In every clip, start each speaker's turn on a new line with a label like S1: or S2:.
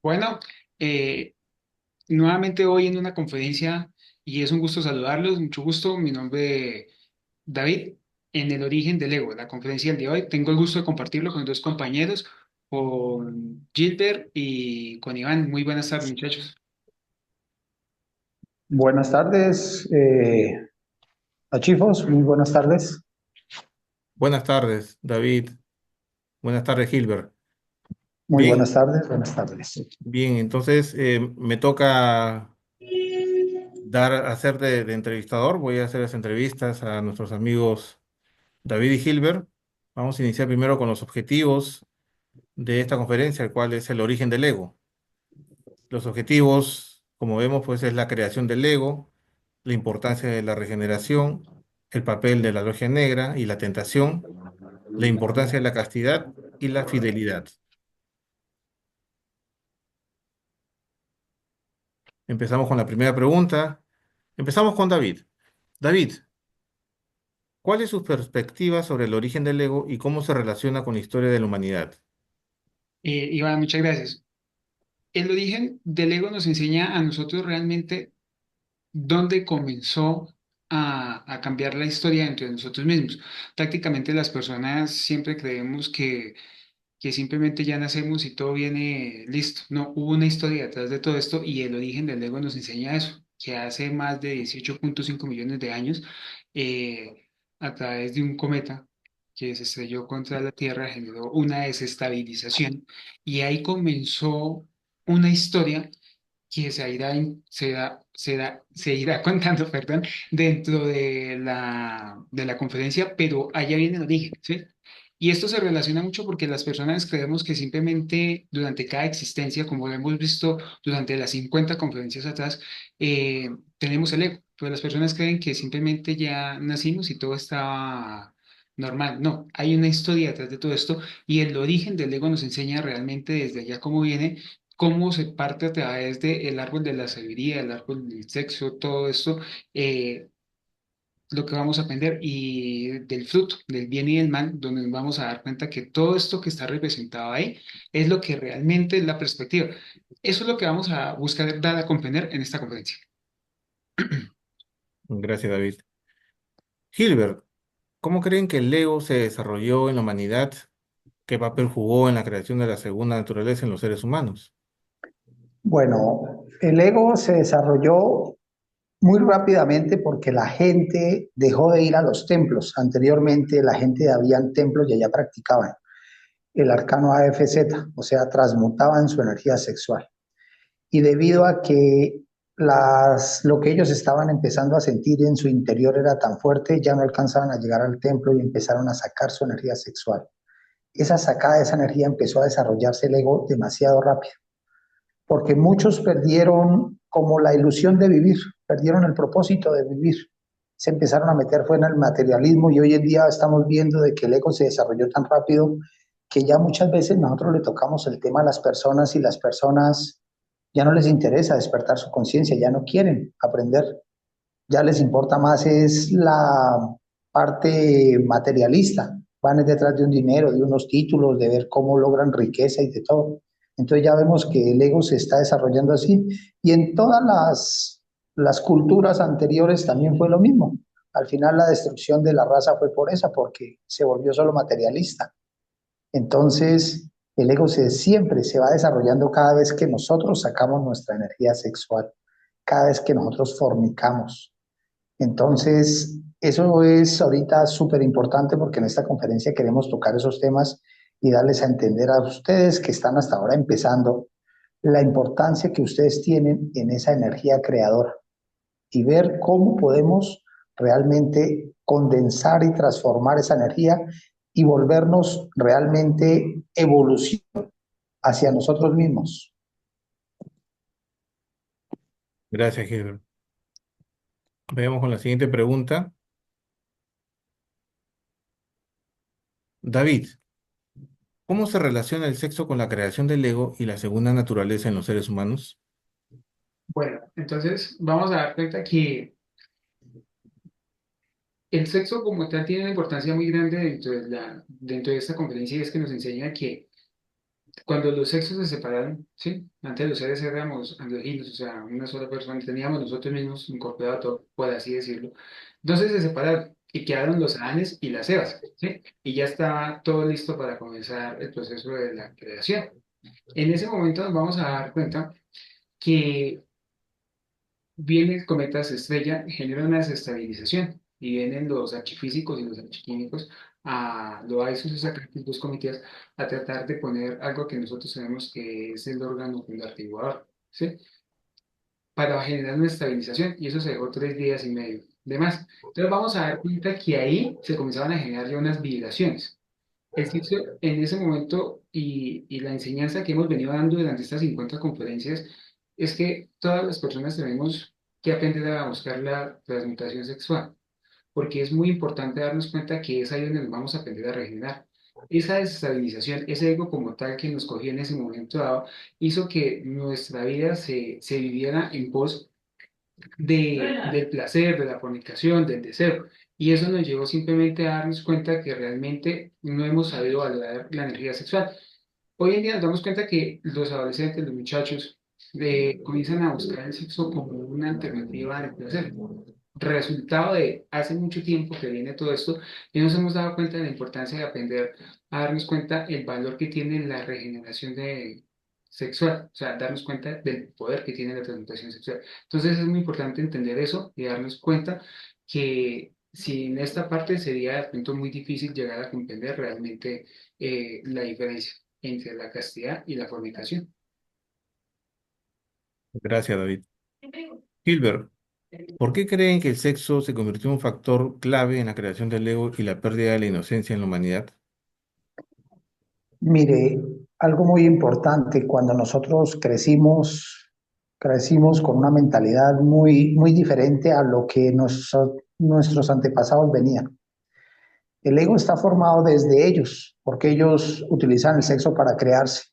S1: Bueno, eh, nuevamente hoy en una conferencia y es un gusto saludarlos, mucho gusto. Mi nombre es David, en el origen del ego. La conferencia del día de hoy tengo el gusto de compartirlo con dos compañeros, con Gilbert y con Iván. Muy buenas tardes, muchachos.
S2: Buenas tardes, Achifos, muy buenas tardes.
S3: Buenas tardes, David. Buenas tardes, Gilbert.
S2: Muy
S3: Bien,
S2: buenas tardes, buenas tardes.
S3: bien. Entonces me toca hacer de entrevistador. Voy a hacer las entrevistas a nuestros amigos David y Gilbert. Vamos a iniciar primero con los objetivos de esta conferencia, el cual es el origen del ego. Los objetivos, como vemos, pues es la creación del ego, la importancia de la regeneración, el papel de la logia negra y la tentación, la importancia de la castidad y la fidelidad. Empezamos con la primera pregunta. Empezamos con David. David, ¿cuál es su perspectiva sobre el origen del ego y cómo se relaciona con la historia de la humanidad?
S1: Iván, muchas gracias. El origen del ego nos enseña a nosotros realmente dónde comenzó a cambiar la historia dentro de nosotros mismos. Prácticamente las personas siempre creemos que simplemente ya nacemos y todo viene listo. No, hubo una historia detrás de todo esto y el origen del ego nos enseña eso, que hace más de 18,5 millones de años, a través de un cometa que se estrelló contra la Tierra, generó una desestabilización y ahí comenzó una historia que se irá contando, perdón, dentro de la conferencia, pero allá viene el origen, ¿sí? Y esto se relaciona mucho porque las personas creemos que simplemente durante cada existencia, como lo hemos visto durante las 50 conferencias atrás, tenemos el ego, pero las personas creen que simplemente ya nacimos y todo estaba normal. No, hay una historia detrás de todo esto y el origen del ego nos enseña realmente desde allá cómo viene, cómo se parte a través del árbol de la sabiduría, el árbol del sexo, todo esto, eh, lo que vamos a aprender y del fruto, del bien y del mal, donde nos vamos a dar cuenta que todo esto que está representado ahí es lo que realmente es la perspectiva. Eso es lo que vamos a buscar dar a comprender en esta conferencia.
S3: Gracias, David. Gilbert, ¿cómo creen que el ego se desarrolló en la humanidad? ¿Qué papel jugó en la creación de la segunda naturaleza en los seres humanos?
S2: Bueno, el ego se desarrolló muy rápidamente porque la gente dejó de ir a los templos. Anteriormente la gente había templos y allá practicaban el arcano AFZ, o sea, transmutaban su energía sexual. Y debido a que lo que ellos estaban empezando a sentir en su interior era tan fuerte, ya no alcanzaban a llegar al templo y empezaron a sacar su energía sexual. Esa sacada de esa energía empezó a desarrollarse el ego demasiado rápido, porque muchos perdieron como la ilusión de vivir, perdieron el propósito de vivir, se empezaron a meter fue en el materialismo y hoy en día estamos viendo de que el ego se desarrolló tan rápido que ya muchas veces nosotros le tocamos el tema a las personas y las personas ya no les interesa despertar su conciencia, ya no quieren aprender, ya les importa más es la parte materialista, van detrás de un dinero, de unos títulos, de ver cómo logran riqueza y de todo. Entonces ya vemos que el ego se está desarrollando así y en todas las culturas anteriores también fue lo mismo. Al final la destrucción de la raza fue por esa, porque se volvió solo materialista. Entonces el ego siempre se va desarrollando cada vez que nosotros sacamos nuestra energía sexual, cada vez que nosotros fornicamos. Entonces, eso es ahorita súper importante porque en esta conferencia queremos tocar esos temas y darles a entender a ustedes que están hasta ahora empezando la importancia que ustedes tienen en esa energía creadora y ver cómo podemos realmente condensar y transformar esa energía y volvernos realmente evolución hacia nosotros mismos.
S3: Gracias, Gilbert. Veamos con la siguiente pregunta. David, ¿cómo se relaciona el sexo con la creación del ego y la segunda naturaleza en los seres humanos?
S1: Bueno, entonces vamos a dar cuenta que el sexo como tal tiene una importancia muy grande dentro de esta conferencia y es que nos enseña que Cuando los sexos se separaron, ¿sí? Antes los seres éramos andróginos, o sea, una sola persona, teníamos nosotros mismos incorporado todo, por así decirlo. Entonces se separaron y quedaron los Adanes y las Evas, ¿sí? Y ya estaba todo listo para comenzar el proceso de la creación. En ese momento nos vamos a dar cuenta que viene el cometa, se estrella, genera una desestabilización y vienen los archifísicos y los archiquímicos lo hay sus exactamente dos comités a tratar de poner algo que nosotros sabemos que es el órgano activador, ¿sí? Para generar una estabilización y eso se dejó 3 días y medio de más. Entonces vamos a dar cuenta que ahí se comenzaban a generar ya unas vibraciones. El sexo en ese momento y la enseñanza que hemos venido dando durante estas 50 conferencias es que todas las personas tenemos que aprender a buscar la transmutación sexual, porque es muy importante darnos cuenta que es ahí donde nos vamos a aprender a regenerar. Esa desestabilización, ese ego como tal que nos cogió en ese momento dado, hizo que nuestra vida se viviera en pos del placer, de la fornicación, del deseo. Y eso nos llevó simplemente a darnos cuenta que realmente no hemos sabido valorar la energía sexual. Hoy en día nos damos cuenta que los adolescentes, los muchachos, comienzan a buscar el sexo como una alternativa de placer. Resultado de hace mucho tiempo que viene todo esto y nos hemos dado cuenta de la importancia de aprender a darnos cuenta el valor que tiene la regeneración sexual, o sea, darnos cuenta del poder que tiene la transmutación sexual. Entonces es muy importante entender eso y darnos cuenta que sin esta parte sería de pronto muy difícil llegar a comprender realmente la diferencia entre la castidad y la fornicación.
S3: Gracias, David. Hilbert, ¿por qué creen que el sexo se convirtió en un factor clave en la creación del ego y la pérdida de la inocencia en la humanidad?
S2: Mire, algo muy importante, cuando nosotros crecimos con una mentalidad muy diferente a lo que nuestros antepasados venían. El ego está formado desde ellos, porque ellos utilizan el sexo para crearse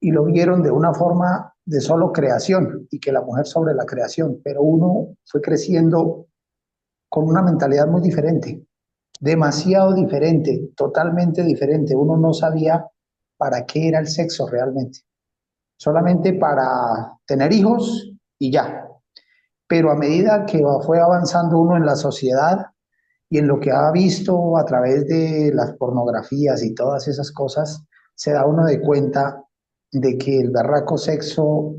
S2: y lo vieron de una forma de solo creación y que la mujer sobre la creación, pero uno fue creciendo con una mentalidad muy diferente, demasiado diferente, totalmente diferente. Uno no sabía para qué era el sexo realmente, solamente para tener hijos y ya. Pero a medida que fue avanzando uno en la sociedad y en lo que ha visto a través de las pornografías y todas esas cosas, se da uno de cuenta de que el berraco sexo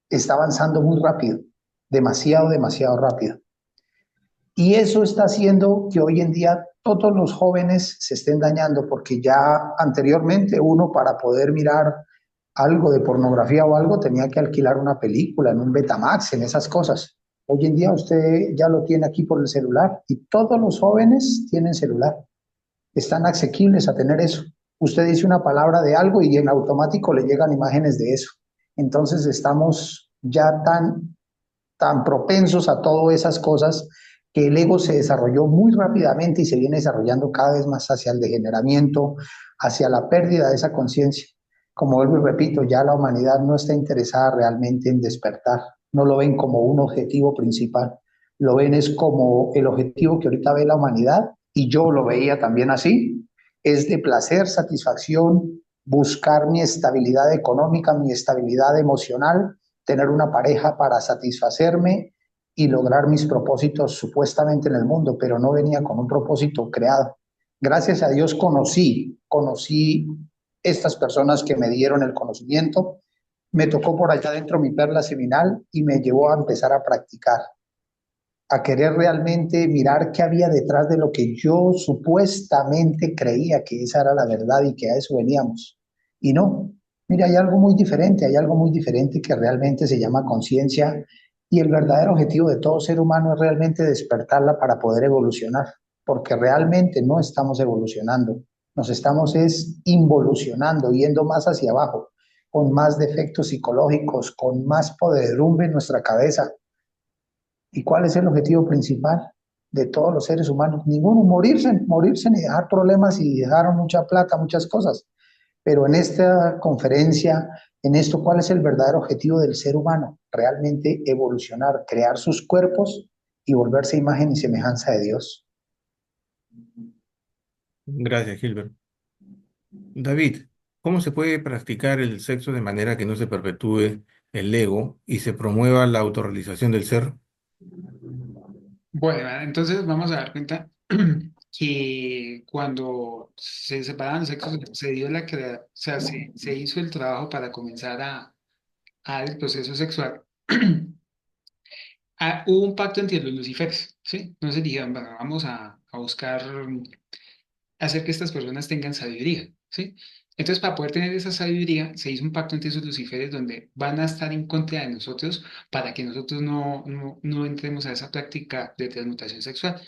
S2: está avanzando muy rápido, demasiado rápido. Y eso está haciendo que hoy en día todos los jóvenes se estén dañando, porque ya anteriormente uno para poder mirar algo de pornografía o algo tenía que alquilar una película en un Betamax, en esas cosas. Hoy en día usted ya lo tiene aquí por el celular y todos los jóvenes tienen celular, están asequibles a tener eso. Usted dice una palabra de algo y en automático le llegan imágenes de eso. Entonces estamos ya tan propensos a todas esas cosas que el ego se desarrolló muy rápidamente y se viene desarrollando cada vez más hacia el degeneramiento, hacia la pérdida de esa conciencia. Como vuelvo y repito, ya la humanidad no está interesada realmente en despertar, no lo ven como un objetivo principal, lo ven es como el objetivo que ahorita ve la humanidad, y yo lo veía también así, es de placer, satisfacción, buscar mi estabilidad económica, mi estabilidad emocional, tener una pareja para satisfacerme y lograr mis propósitos supuestamente en el mundo, pero no venía con un propósito creado. Gracias a Dios conocí estas personas que me dieron el conocimiento, me tocó por allá dentro mi perla seminal y me llevó a empezar a practicar, a querer realmente mirar qué había detrás de lo que yo supuestamente creía que esa era la verdad y que a eso veníamos. Y no, mira, hay algo muy diferente que realmente se llama conciencia, y el verdadero objetivo de todo ser humano es realmente despertarla para poder evolucionar, porque realmente no estamos evolucionando, nos estamos es involucionando, yendo más hacia abajo, con más defectos psicológicos, con más podredumbre en nuestra cabeza. ¿Y cuál es el objetivo principal de todos los seres humanos? Ninguno, morirse ni dejar problemas y dejar mucha plata, muchas cosas. Pero en esta conferencia, en esto, ¿cuál es el verdadero objetivo del ser humano? Realmente evolucionar, crear sus cuerpos y volverse imagen y semejanza de Dios.
S3: Gracias, Hilbert. David, ¿Cómo se puede practicar el sexo de manera que no se perpetúe el ego y se promueva la autorrealización del ser?
S1: Bueno, entonces vamos a dar cuenta que cuando se separaban los sexos, se dio o sea, se hizo el trabajo para comenzar a el proceso sexual. Hubo un pacto entre los Lucíferes, ¿sí? No se dijeron, bueno, vamos a buscar hacer que estas personas tengan sabiduría, ¿sí? Entonces, para poder tener esa sabiduría, se hizo un pacto entre esos Lucíferes donde van a estar en contra de nosotros para que nosotros no entremos a esa práctica de transmutación sexual.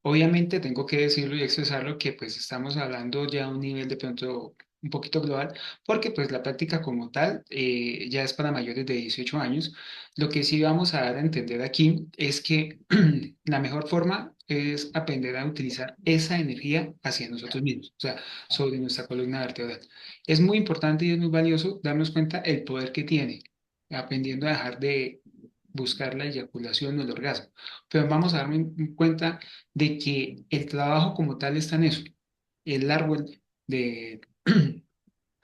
S1: Obviamente, tengo que decirlo y expresarlo que pues estamos hablando ya a un nivel de pronto un poquito global, porque pues la práctica como tal ya es para mayores de 18 años. Lo que sí vamos a dar a entender aquí es que la mejor forma es aprender a utilizar esa energía hacia nosotros mismos, o sea, sobre nuestra columna vertebral. Es muy importante y es muy valioso darnos cuenta el poder que tiene, aprendiendo a dejar de buscar la eyaculación o el orgasmo. Pero vamos a darnos cuenta de que el trabajo como tal está en eso. El árbol de,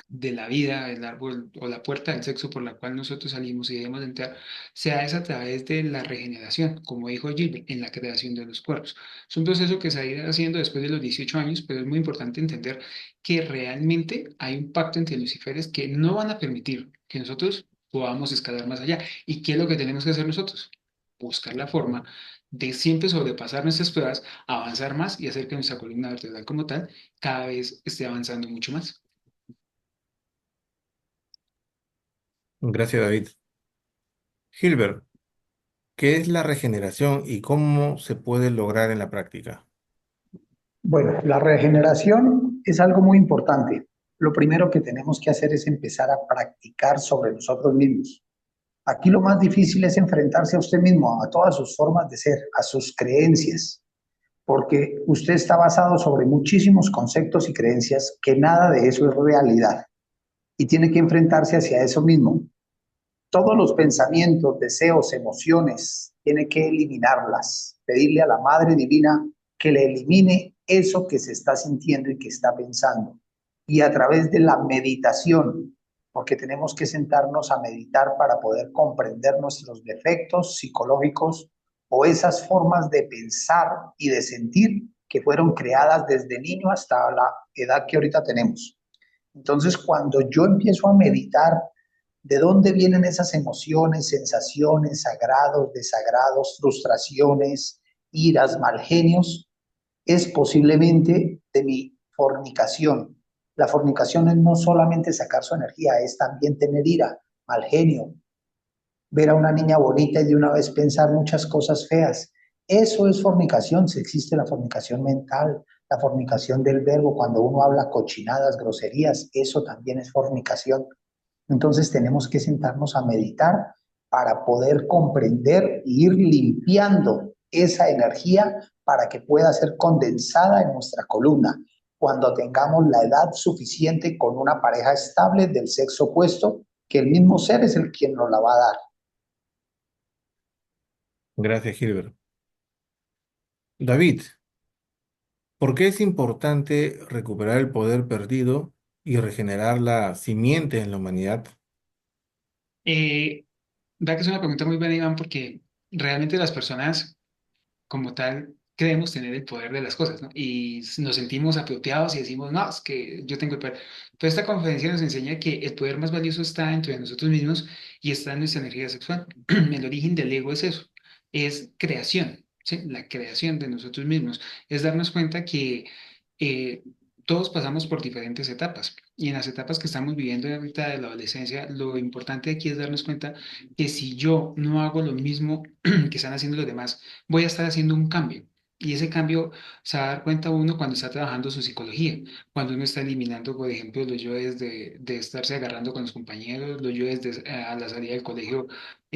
S1: de la vida, el árbol o la puerta del sexo por la cual nosotros salimos y debemos entrar, se da es a través de la regeneración, como dijo Gilbert, en la creación de los cuerpos. Es un proceso que se ha ido haciendo después de los 18 años, pero es muy importante entender que realmente hay un pacto entre lucíferes que no van a permitir que nosotros podamos escalar más allá. ¿Y qué es lo que tenemos que hacer nosotros? Buscar la forma de siempre sobrepasar nuestras pruebas, avanzar más y hacer que nuestra columna vertebral como tal cada vez esté avanzando mucho más.
S3: Gracias, David. Gilbert, ¿qué es la regeneración y cómo se puede lograr en la práctica?
S2: Bueno, la regeneración es algo muy importante. Lo primero que tenemos que hacer es empezar a practicar sobre nosotros mismos. Aquí lo más difícil es enfrentarse a usted mismo, a todas sus formas de ser, a sus creencias, porque usted está basado sobre muchísimos conceptos y creencias que nada de eso es realidad y tiene que enfrentarse hacia eso mismo. Todos los pensamientos, deseos, emociones, tiene que eliminarlas, pedirle a la Madre Divina que le elimine eso que se está sintiendo y que está pensando. Y a través de la meditación, porque tenemos que sentarnos a meditar para poder comprender nuestros defectos psicológicos o esas formas de pensar y de sentir que fueron creadas desde niño hasta la edad que ahorita tenemos. Entonces, cuando yo empiezo a meditar de dónde vienen esas emociones, sensaciones, agrados, desagrados, frustraciones, iras, mal genios, es posiblemente de mi fornicación. La fornicación es no solamente sacar su energía, es también tener ira, mal genio, ver a una niña bonita y de una vez pensar muchas cosas feas. Eso es fornicación, si existe la fornicación mental, la fornicación del verbo, cuando uno habla cochinadas, groserías, eso también es fornicación. Entonces tenemos que sentarnos a meditar para poder comprender e ir limpiando esa energía para que pueda ser condensada en nuestra columna cuando tengamos la edad suficiente con una pareja estable del sexo opuesto, que el mismo ser es el quien nos la va a dar.
S3: Gracias, Gilbert. David, ¿por qué es importante recuperar el poder perdido y regenerar la simiente en la humanidad?
S1: Eh, Vea que es una pregunta muy buena, Iván, porque realmente las personas como tal creemos tener el poder de las cosas, ¿no? Y nos sentimos apropiados y decimos, no, es que yo tengo el poder. Toda esta conferencia nos enseña que el poder más valioso está dentro de nosotros mismos y está en nuestra energía sexual. El origen del ego es eso, es creación, ¿sí? La creación de nosotros mismos. Es darnos cuenta que eh, todos pasamos por diferentes etapas. Y en las etapas que estamos viviendo ahorita de la adolescencia, lo importante aquí es darnos cuenta que si yo no hago lo mismo que están haciendo los demás, voy a estar haciendo un cambio. Y ese cambio se va a dar cuenta uno cuando está trabajando su psicología, cuando uno está eliminando, por ejemplo, los yoes de estarse agarrando con los compañeros, los yoes de a la salida del colegio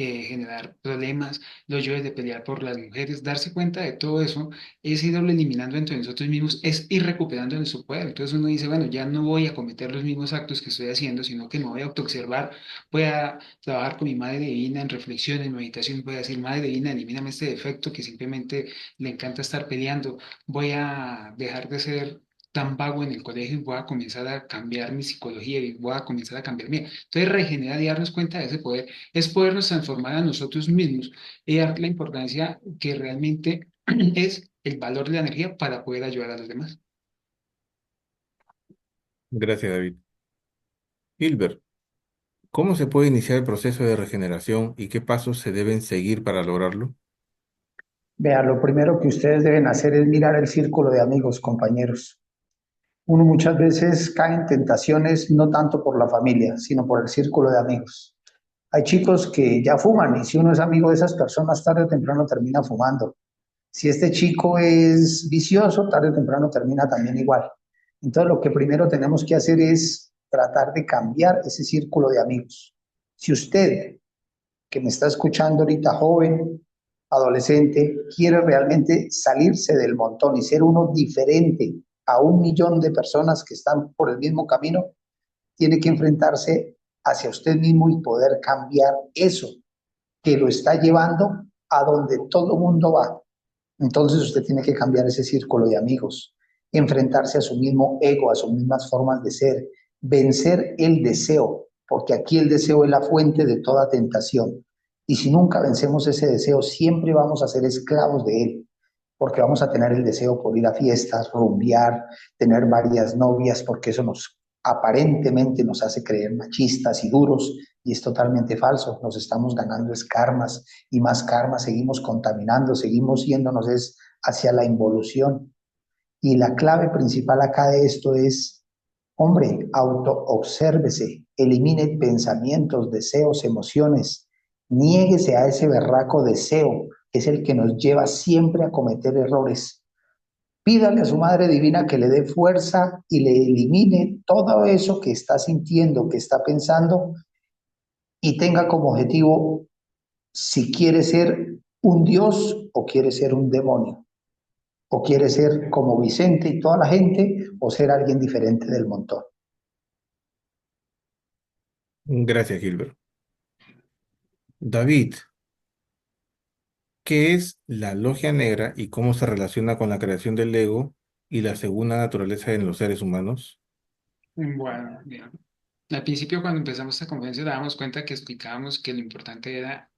S1: generar problemas, los yoes de pelear por las mujeres, darse cuenta de todo eso es irlo eliminando entre nosotros mismos, es ir recuperando nuestro poder. Entonces uno dice, bueno, ya no voy a cometer los mismos actos que estoy haciendo, sino que me voy a autoobservar, voy a trabajar con mi Madre Divina en reflexión, en meditación, voy a decir, Madre Divina, elimíname este defecto que simplemente le encanta estar peleando, voy a dejar de ser tan vago en el colegio y voy a comenzar a cambiar mi psicología y voy a comenzar a cambiar mía. Entonces, regenerar y darnos cuenta de ese poder es podernos transformar a nosotros mismos y dar la importancia que realmente es el valor de la energía para poder ayudar a los demás.
S3: Gracias, David. Hilbert, ¿cómo se puede iniciar el proceso de regeneración y qué pasos se deben seguir para lograrlo?
S2: Vea, lo primero que ustedes deben hacer es mirar el círculo de amigos, compañeros. Uno muchas veces cae en tentaciones no tanto por la familia, sino por el círculo de amigos. Hay chicos que ya fuman y si uno es amigo de esas personas, tarde o temprano termina fumando. Si este chico es vicioso, tarde o temprano termina también igual. Entonces, lo que primero tenemos que hacer es tratar de cambiar ese círculo de amigos. Si usted, que me está escuchando ahorita, joven, adolescente, quiere realmente salirse del montón y ser uno diferente a 1 millón de personas que están por el mismo camino, tiene que enfrentarse hacia usted mismo y poder cambiar eso que lo está llevando a donde todo mundo va. Entonces usted tiene que cambiar ese círculo de amigos, enfrentarse a su mismo ego, a sus mismas formas de ser, vencer el deseo, porque aquí el deseo es la fuente de toda tentación. Y si nunca vencemos ese deseo, siempre vamos a ser esclavos de él, porque vamos a tener el deseo por ir a fiestas, rumbear, tener varias novias, porque eso nos aparentemente nos hace creer machistas y duros, y es totalmente falso. Nos estamos ganando es karmas, y más karma, seguimos contaminando, seguimos yéndonos es hacia la involución. Y la clave principal acá de esto es, hombre, autoobsérvese, elimine pensamientos, deseos, emociones, niéguese a ese berraco deseo, que es el que nos lleva siempre a cometer errores. Pídale a su Madre Divina que le dé fuerza y le elimine todo eso que está sintiendo, que está pensando, y tenga como objetivo si quiere ser un Dios o quiere ser un demonio, o quiere ser como Vicente y toda la gente, o ser alguien diferente del montón.
S3: Gracias, Hilbert. David, ¿qué es la logia negra y cómo se relaciona con la creación del ego y la segunda naturaleza en los seres humanos?
S1: Bueno, bien. Al principio, cuando empezamos esta conferencia, dábamos cuenta que explicábamos que lo importante era,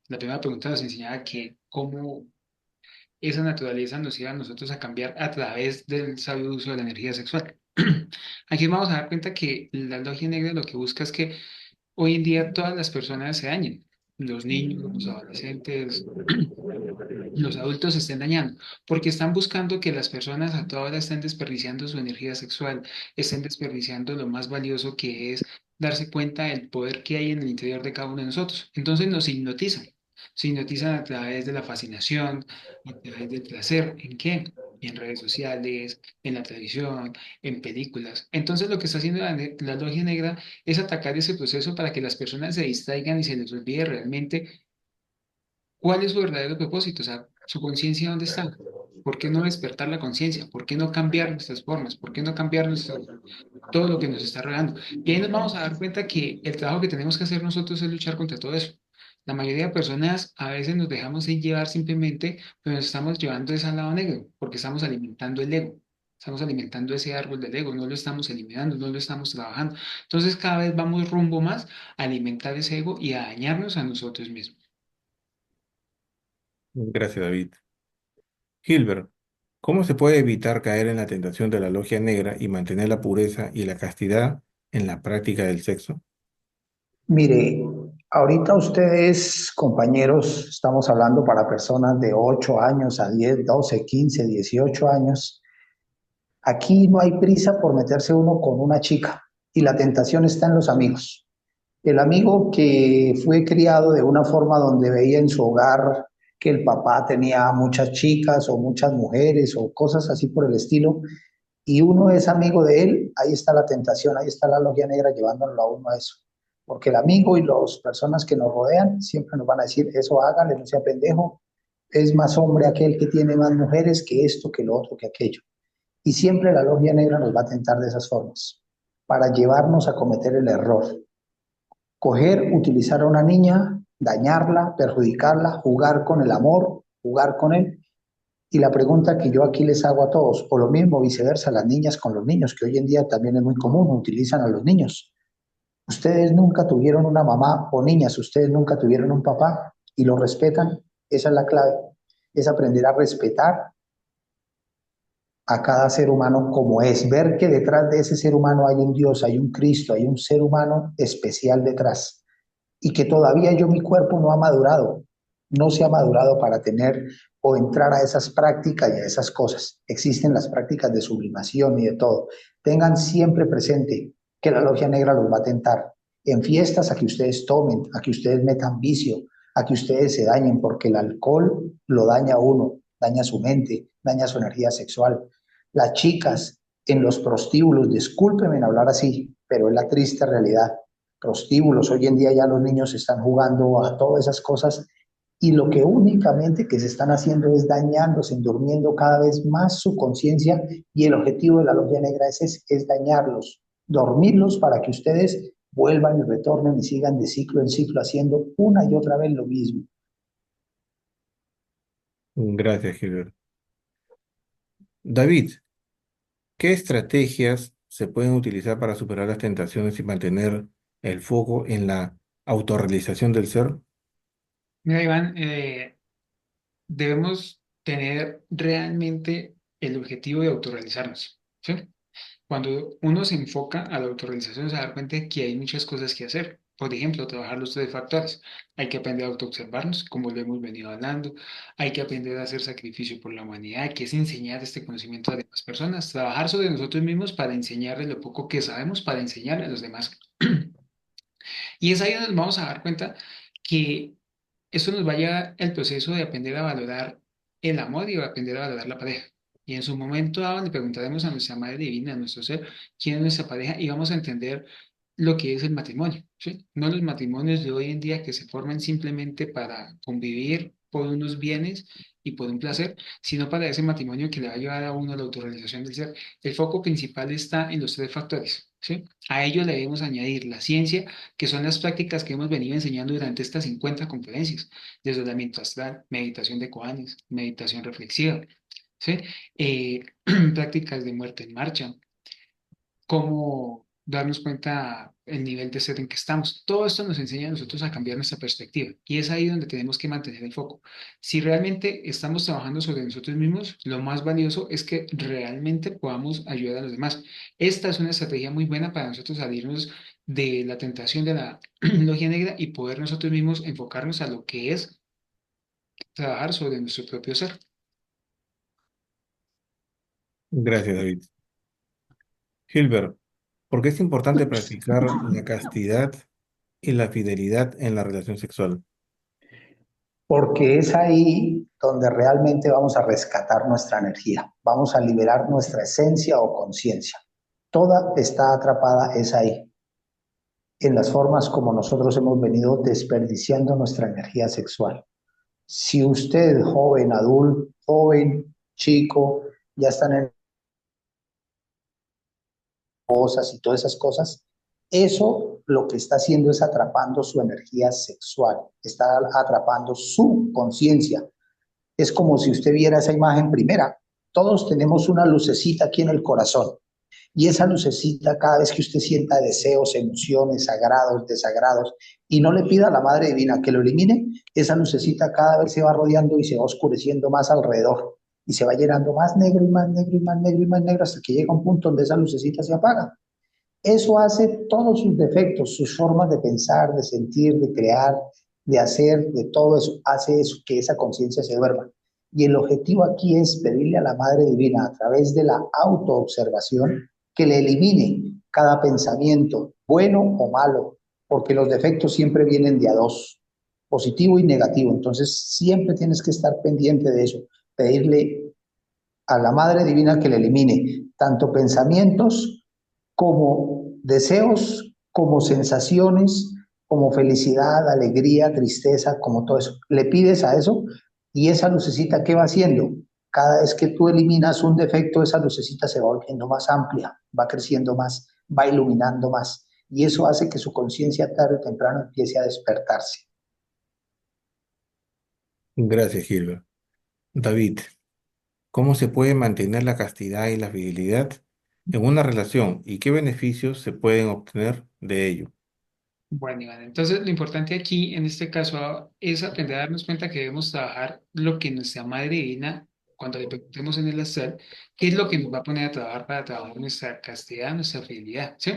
S1: la primera pregunta nos enseñaba que cómo esa naturaleza nos iba a nosotros a cambiar a través del sabio uso de la energía sexual. Aquí vamos a dar cuenta que la logia negra lo que busca es que hoy en día todas las personas se dañen. Los niños, los adolescentes, los adultos se estén dañando, porque están buscando que las personas a toda hora estén desperdiciando su energía sexual, estén desperdiciando lo más valioso que es darse cuenta del poder que hay en el interior de cada uno de nosotros. Entonces nos hipnotizan. Se hipnotizan a través de la fascinación, a través del placer. ¿En qué? En redes sociales, en la televisión, en películas. Entonces lo que está haciendo la logia negra es atacar ese proceso para que las personas se distraigan y se les olvide realmente cuál es su verdadero propósito, o sea, su conciencia dónde está. ¿Por qué no despertar la conciencia? ¿Por qué no cambiar nuestras formas? ¿Por qué no cambiar todo lo que nos está rodeando? Y ahí nos vamos a dar cuenta que el trabajo que tenemos que hacer nosotros es luchar contra todo eso. La mayoría de personas a veces nos dejamos de llevar simplemente, pero nos estamos llevando ese al lado negro, porque estamos alimentando el ego. Estamos alimentando ese árbol del ego, no lo estamos eliminando, no lo estamos trabajando. Entonces cada vez vamos rumbo más a alimentar ese ego y a dañarnos a nosotros mismos.
S3: Gracias, David. Hilbert, ¿cómo se puede evitar caer en la tentación de la logia negra y mantener la pureza y la castidad en la práctica del sexo?
S2: Mire, ahorita ustedes, compañeros, estamos hablando para personas de 8 años a 10, 12, 15, 18 años. Aquí no hay prisa por meterse uno con una chica y la tentación está en los amigos. El amigo que fue criado de una forma donde veía en su hogar que el papá tenía muchas chicas o muchas mujeres o cosas así por el estilo, y uno es amigo de él, ahí está la tentación, ahí está la logia negra llevándolo a uno a eso. Porque el amigo y las personas que nos rodean siempre nos van a decir, eso hágale, no sea pendejo, es más hombre aquel que tiene más mujeres que esto, que lo otro, que aquello. Y siempre la logia negra nos va a tentar de esas formas, para llevarnos a cometer el error. Coger, utilizar a una niña, dañarla, perjudicarla, jugar con el amor, jugar con él, Y la pregunta que yo aquí les hago a todos, o lo mismo viceversa, las niñas con los niños, que hoy en día también es muy común, utilizan a los niños. Ustedes nunca tuvieron una mamá o niñas, ustedes nunca tuvieron un papá y lo respetan. Esa es la clave, es aprender a respetar a cada ser humano como es, ver que detrás de ese ser humano hay un Dios, hay un Cristo, hay un ser humano especial detrás y que todavía yo mi cuerpo no ha madurado, no se ha madurado para tener o entrar a esas prácticas y a esas cosas. Existen las prácticas de sublimación y de todo. Tengan siempre presente que la logia negra los va a tentar en fiestas a que ustedes tomen, a que ustedes metan vicio, a que ustedes se dañen, porque el alcohol lo daña a uno, daña su mente, daña su energía sexual. Las chicas en los prostíbulos, discúlpenme en hablar así, pero es la triste realidad. Prostíbulos, hoy en día ya los niños están jugando a todas esas cosas y lo que únicamente que se están haciendo es dañándose, durmiendo cada vez más su conciencia y el objetivo de la logia negra es dañarlos, dormirlos para que ustedes vuelvan y retornen y sigan de ciclo en ciclo haciendo una y otra vez lo mismo.
S3: Gracias, Gilbert. David, ¿qué estrategias se pueden utilizar para superar las tentaciones y mantener el foco en la autorrealización del ser?
S1: Mira, Iván, debemos tener realmente el objetivo de autorrealizarnos, ¿sí? Cuando uno se enfoca a la autorrealización, se da cuenta que hay muchas cosas que hacer. Por ejemplo, trabajar los tres factores. Hay que aprender a autoobservarnos, como lo hemos venido hablando. Hay que aprender a hacer sacrificio por la humanidad, que es enseñar este conocimiento a las demás personas. Trabajar sobre nosotros mismos para enseñarles lo poco que sabemos, para enseñarle a los demás. Y es ahí donde nos vamos a dar cuenta que eso nos va a llevar el proceso de aprender a valorar el amor y a aprender a valorar la pareja. Y en su momento dado le preguntaremos a nuestra Madre Divina, a nuestro ser, quién es nuestra pareja y vamos a entender lo que es el matrimonio, ¿sí? No los matrimonios de hoy en día que se forman simplemente para convivir por unos bienes y por un placer, sino para ese matrimonio que le va a llevar a uno a la autorrealización del ser. El foco principal está en los tres factores, ¿sí? A ello le debemos añadir la ciencia, que son las prácticas que hemos venido enseñando durante estas 50 conferencias: desdoblamiento astral, meditación de koanis, meditación reflexiva, ¿sí? Eh, prácticas de muerte en marcha, cómo darnos cuenta el nivel de ser en que estamos. Todo esto nos enseña a nosotros a cambiar nuestra perspectiva y es ahí donde tenemos que mantener el foco. Si realmente estamos trabajando sobre nosotros mismos, lo más valioso es que realmente podamos ayudar a los demás. Esta es una estrategia muy buena para nosotros salirnos de la tentación de la logia negra y poder nosotros mismos enfocarnos a lo que es trabajar sobre nuestro propio ser.
S3: Gracias, David. Gilbert, ¿por qué es importante practicar la castidad y la fidelidad en la relación sexual?
S2: Porque es ahí donde realmente vamos a rescatar nuestra energía, vamos a liberar nuestra esencia o conciencia. Toda está atrapada, es ahí, en las formas como nosotros hemos venido desperdiciando nuestra energía sexual. Si usted, joven, adulto, joven, chico, ya están en cosas y todas esas cosas, eso lo que está haciendo es atrapando su energía sexual, está atrapando su conciencia. Es como si usted viera esa imagen primera. Todos tenemos una lucecita aquí en el corazón. Y esa lucecita, cada vez que usted sienta deseos, emociones, sagrados, desagrados, y no le pida a la Madre Divina que lo elimine, esa lucecita cada vez se va rodeando y se va oscureciendo más alrededor. Y se va llenando más negro y más negro y más negro y más negro hasta que llega un punto donde esa lucecita se apaga. Eso hace todos sus defectos, sus formas de pensar, de sentir, de crear, de hacer, de todo eso, hace eso, que esa conciencia se duerma. Y el objetivo aquí es pedirle a la Madre Divina, a través de la autoobservación, que le elimine cada pensamiento, bueno o malo, porque los defectos siempre vienen de a dos, positivo y negativo. Entonces, siempre tienes que estar pendiente de eso, pedirle a la Madre Divina que le elimine tanto pensamientos como deseos, como sensaciones, como felicidad, alegría, tristeza, como todo eso. Le pides a eso y esa lucecita, ¿qué va haciendo? Cada vez que tú eliminas un defecto, esa lucecita se va volviendo más amplia, va creciendo más, va iluminando más. Y eso hace que su conciencia tarde o temprano empiece a despertarse.
S3: Gracias, Gilbert. David, ¿Cómo se puede mantener la castidad y la fidelidad en una relación y qué beneficios se pueden obtener de ello?
S1: Bueno, Iván, entonces lo importante aquí, en este caso, es aprender a darnos cuenta que debemos trabajar lo que nuestra madre divina, cuando le preguntemos en el astral, qué es lo que nos va a poner a trabajar para trabajar nuestra castidad, nuestra fidelidad, ¿sí?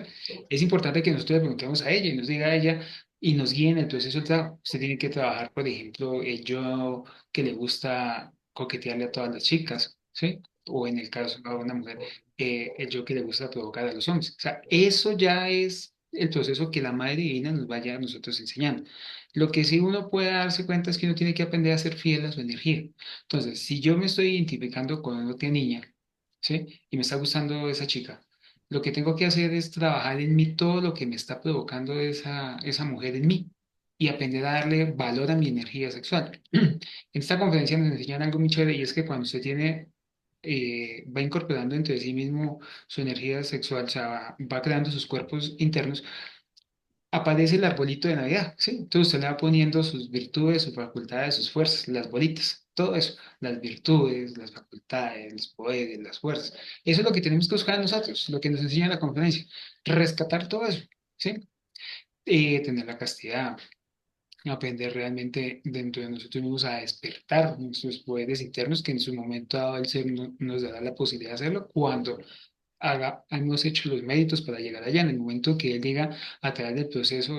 S1: Es importante que nosotros le preguntemos a ella y nos diga a ella y nos guíe en el proceso del trabajo. Usted tiene que trabajar, por ejemplo, el yo que le gusta coquetearle a todas las chicas, ¿sí? O en el caso de una mujer, el yo que le gusta provocar a los hombres. O sea, eso ya es el proceso que la Madre Divina nos vaya a nosotros enseñando. Lo que sí uno puede darse cuenta es que uno tiene que aprender a ser fiel a su energía. Entonces, si yo me estoy identificando con otra niña, ¿sí? Y me está gustando esa chica, lo que tengo que hacer es trabajar en mí todo lo que me está provocando esa mujer en mí y aprender a darle valor a mi energía sexual. En esta conferencia nos enseñan algo muy chévere y es que cuando usted tiene va incorporando entre sí mismo su energía sexual, o sea, va creando sus cuerpos internos, aparece el arbolito de Navidad, ¿sí? Entonces usted le va poniendo sus virtudes, sus facultades, sus fuerzas, las bolitas, todo eso, las virtudes, las facultades, los poderes, las fuerzas. Eso es lo que tenemos que buscar nosotros, lo que nos enseña la conferencia, rescatar todo eso, ¿sí? Tener la castidad, aprender realmente dentro de nosotros mismos a despertar nuestros poderes internos, que en su momento dado el ser nos dará la posibilidad de hacerlo cuando hemos hecho los méritos para llegar allá. En el momento que Él diga a través del proceso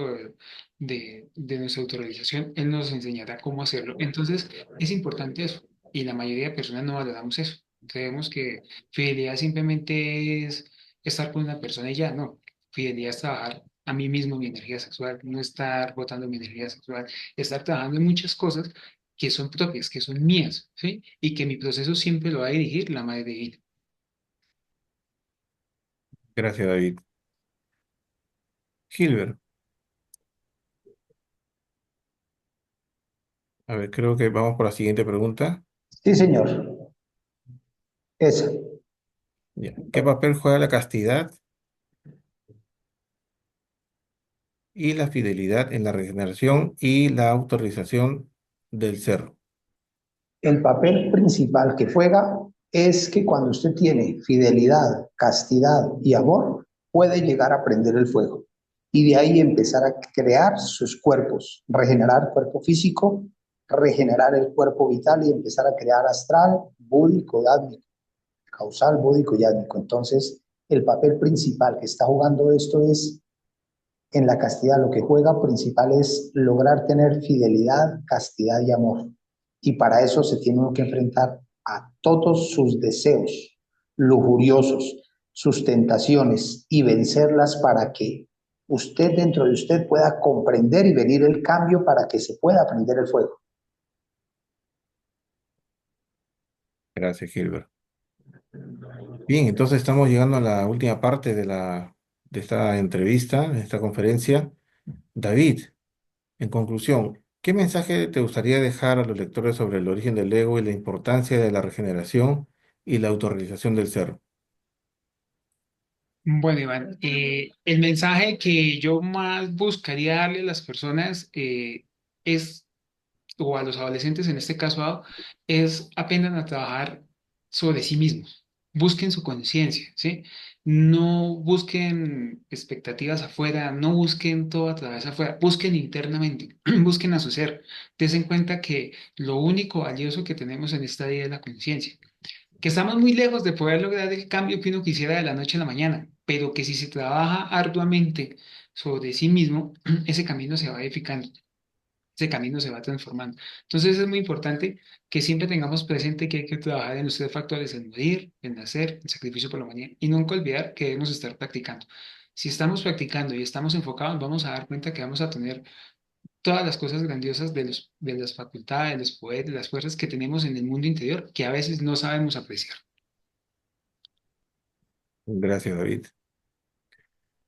S1: de nuestra autorrealización, Él nos enseñará cómo hacerlo. Entonces, es importante eso. Y la mayoría de personas no valoramos eso. Creemos que fidelidad simplemente es estar con una persona y ya. No. Fidelidad es trabajar a mí mismo mi energía sexual, no estar botando mi energía sexual, estar trabajando en muchas cosas que son propias, que son mías, ¿sí? Y que mi proceso siempre lo va a dirigir la Madre Divina.
S3: Gracias, David. Gilbert, a ver, creo que vamos por la siguiente pregunta.
S2: Sí, señor. Esa.
S3: Ya. ¿Qué papel juega la castidad y la fidelidad en la regeneración y la autorización del ser?
S2: El papel principal que juega es que cuando usted tiene fidelidad, castidad y amor, puede llegar a prender el fuego y de ahí empezar a crear sus cuerpos, regenerar cuerpo físico, regenerar el cuerpo vital y empezar a crear astral, búdico, dátmico, causal, búdico y átmico. Entonces, el papel principal que está jugando esto es en la castidad, lo que juega principal es lograr tener fidelidad, castidad y amor. Y para eso se tiene uno que enfrentar a todos sus deseos lujuriosos, sus tentaciones y vencerlas para que usted dentro de usted pueda comprender y venir el cambio para que se pueda prender el fuego.
S3: Gracias, Gilbert. Bien, entonces estamos llegando a la última parte de esta entrevista, de esta conferencia. David, en conclusión, ¿qué mensaje te gustaría dejar a los lectores sobre el origen del ego y la importancia de la regeneración y la autorrealización del ser?
S1: Bueno, Iván, el mensaje que yo más buscaría darle a las personas es, o a los adolescentes en este caso, es aprendan a trabajar sobre sí mismos. Busquen su conciencia, ¿sí? No busquen expectativas afuera, no busquen todo a través de afuera, busquen internamente, busquen a su ser. Dense en cuenta que lo único valioso que tenemos en esta vida es la conciencia, que estamos muy lejos de poder lograr el cambio que uno quisiera de la noche a la mañana, pero que si se trabaja arduamente sobre sí mismo, ese camino se va edificando, ese camino se va transformando. Entonces es muy importante que siempre tengamos presente que hay que trabajar en los tres factores: el morir, el nacer, el sacrificio por la humanidad, y nunca olvidar que debemos estar practicando. Si estamos practicando y estamos enfocados, vamos a dar cuenta que vamos a tener todas las cosas grandiosas de las facultades, los poderes, las fuerzas que tenemos en el mundo interior, que a veces no sabemos apreciar.
S3: Gracias, David.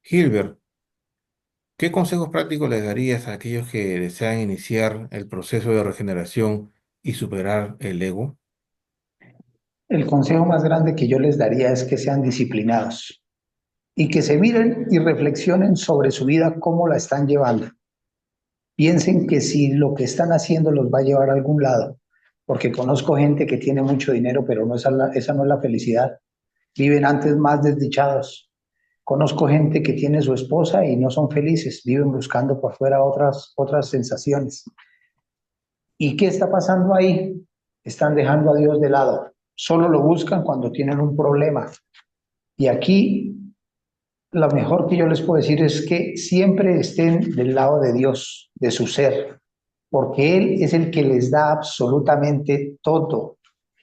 S3: Gilbert, ¿qué consejos prácticos les darías a aquellos que desean iniciar el proceso de regeneración y superar el ego?
S2: El consejo más grande que yo les daría es que sean disciplinados y que se miren y reflexionen sobre su vida, cómo la están llevando. Piensen que si lo que están haciendo los va a llevar a algún lado, porque conozco gente que tiene mucho dinero, pero no esa no es la felicidad. Viven antes más desdichados. Conozco gente que tiene su esposa y no son felices, viven buscando por fuera otras sensaciones. ¿Y qué está pasando ahí? Están dejando a Dios de lado. Solo lo buscan cuando tienen un problema. Y aquí lo mejor que yo les puedo decir es que siempre estén del lado de Dios, de su ser, porque Él es el que les da absolutamente todo.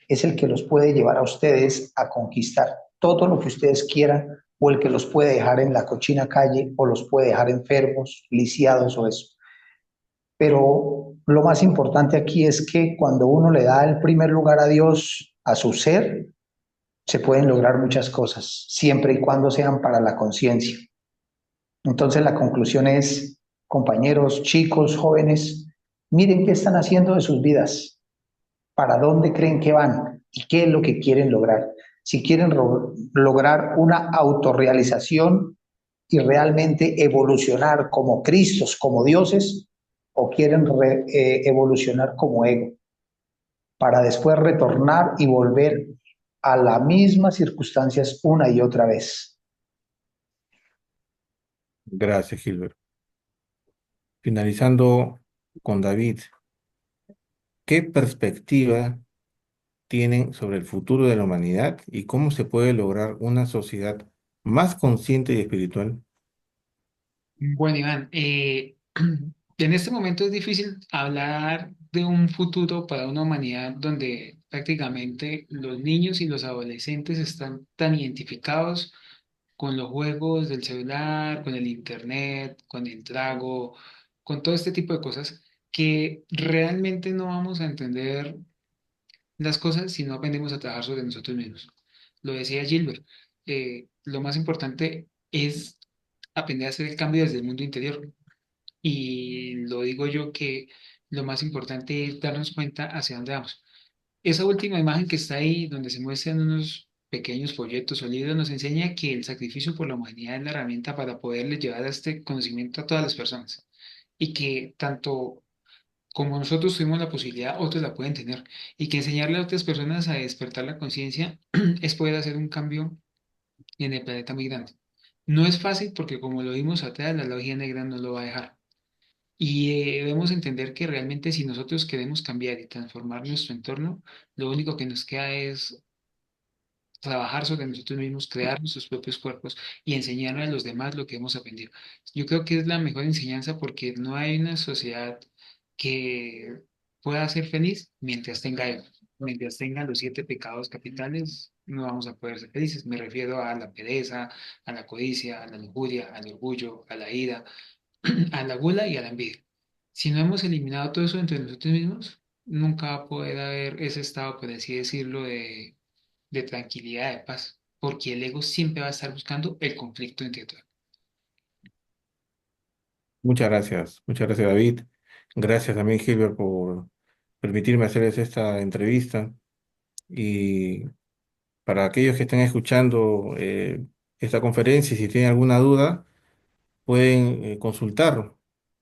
S2: Es el que los puede llevar a ustedes a conquistar todo lo que ustedes quieran, o el que los puede dejar en la cochina calle, o los puede dejar enfermos, lisiados o eso. Pero lo más importante aquí es que cuando uno le da el primer lugar a Dios, a su ser, se pueden lograr muchas cosas, siempre y cuando sean para la conciencia. Entonces la conclusión es, compañeros, chicos, jóvenes, miren qué están haciendo de sus vidas, para dónde creen que van y qué es lo que quieren lograr. Si quieren lograr una autorrealización y realmente evolucionar como Cristos, como dioses, o quieren evolucionar como ego, para después retornar y volver a las mismas circunstancias una y otra vez.
S3: Gracias, Gilbert. Finalizando con David, ¿qué perspectiva tienen sobre el futuro de la humanidad y cómo se puede lograr una sociedad más consciente y espiritual?
S1: Bueno, Iván, en este momento es difícil hablar de un futuro para una humanidad donde prácticamente los niños y los adolescentes están tan identificados con los juegos del celular, con el internet, con el trago, con todo este tipo de cosas, que realmente no vamos a entender las cosas si no aprendemos a trabajar sobre nosotros mismos. Lo decía Gilbert, lo más importante es aprender a hacer el cambio desde el mundo interior. Y lo digo yo que lo más importante es darnos cuenta hacia dónde vamos. Esa última imagen que está ahí, donde se muestran unos pequeños folletos o libros, nos enseña que el sacrificio por la humanidad es la herramienta para poderle llevar a este conocimiento a todas las personas. Y que tanto como nosotros tuvimos la posibilidad, otros la pueden tener. Y que enseñarle a otras personas a despertar la conciencia es poder hacer un cambio en el planeta muy grande. No es fácil porque como lo vimos atrás, la logia negra no lo va a dejar. Y debemos entender que realmente si nosotros queremos cambiar y transformar nuestro entorno, lo único que nos queda es trabajar sobre nosotros mismos, crear nuestros propios cuerpos y enseñarle a los demás lo que hemos aprendido. Yo creo que es la mejor enseñanza porque no hay una sociedad que pueda ser feliz mientras tenga ego. Mientras tenga los siete pecados capitales, no vamos a poder ser felices. Me refiero a la pereza, a la codicia, a la lujuria, al orgullo, a la ira, a la gula y a la envidia. Si no hemos eliminado todo eso entre nosotros mismos, nunca va a poder haber ese estado, por así decirlo, de tranquilidad, de paz, porque el ego siempre va a estar buscando el conflicto entre todos.
S3: Muchas gracias David. Gracias también Gilbert por permitirme hacerles esta entrevista. Y para aquellos que estén escuchando esta conferencia, si tienen alguna duda, pueden consultar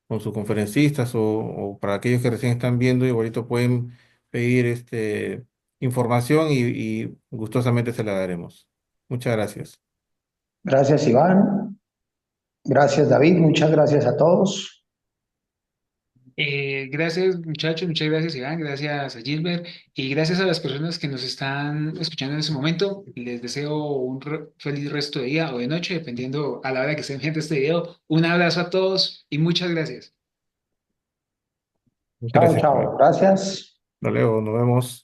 S3: con sus conferencistas o para aquellos que recién están viendo, igualito pueden pedir información y gustosamente se la daremos. Muchas gracias.
S2: Gracias, Iván. Gracias, David. Muchas gracias a todos.
S1: Gracias muchachos, muchas gracias Iván, gracias a Gilbert y gracias a las personas que nos están escuchando en este momento. Les deseo un feliz resto de día o de noche, dependiendo a la hora que estén viendo este video. Un abrazo a todos y muchas gracias.
S2: Chao,
S3: Gracias, David.
S2: chao. Gracias.
S3: Hasta luego, nos vemos.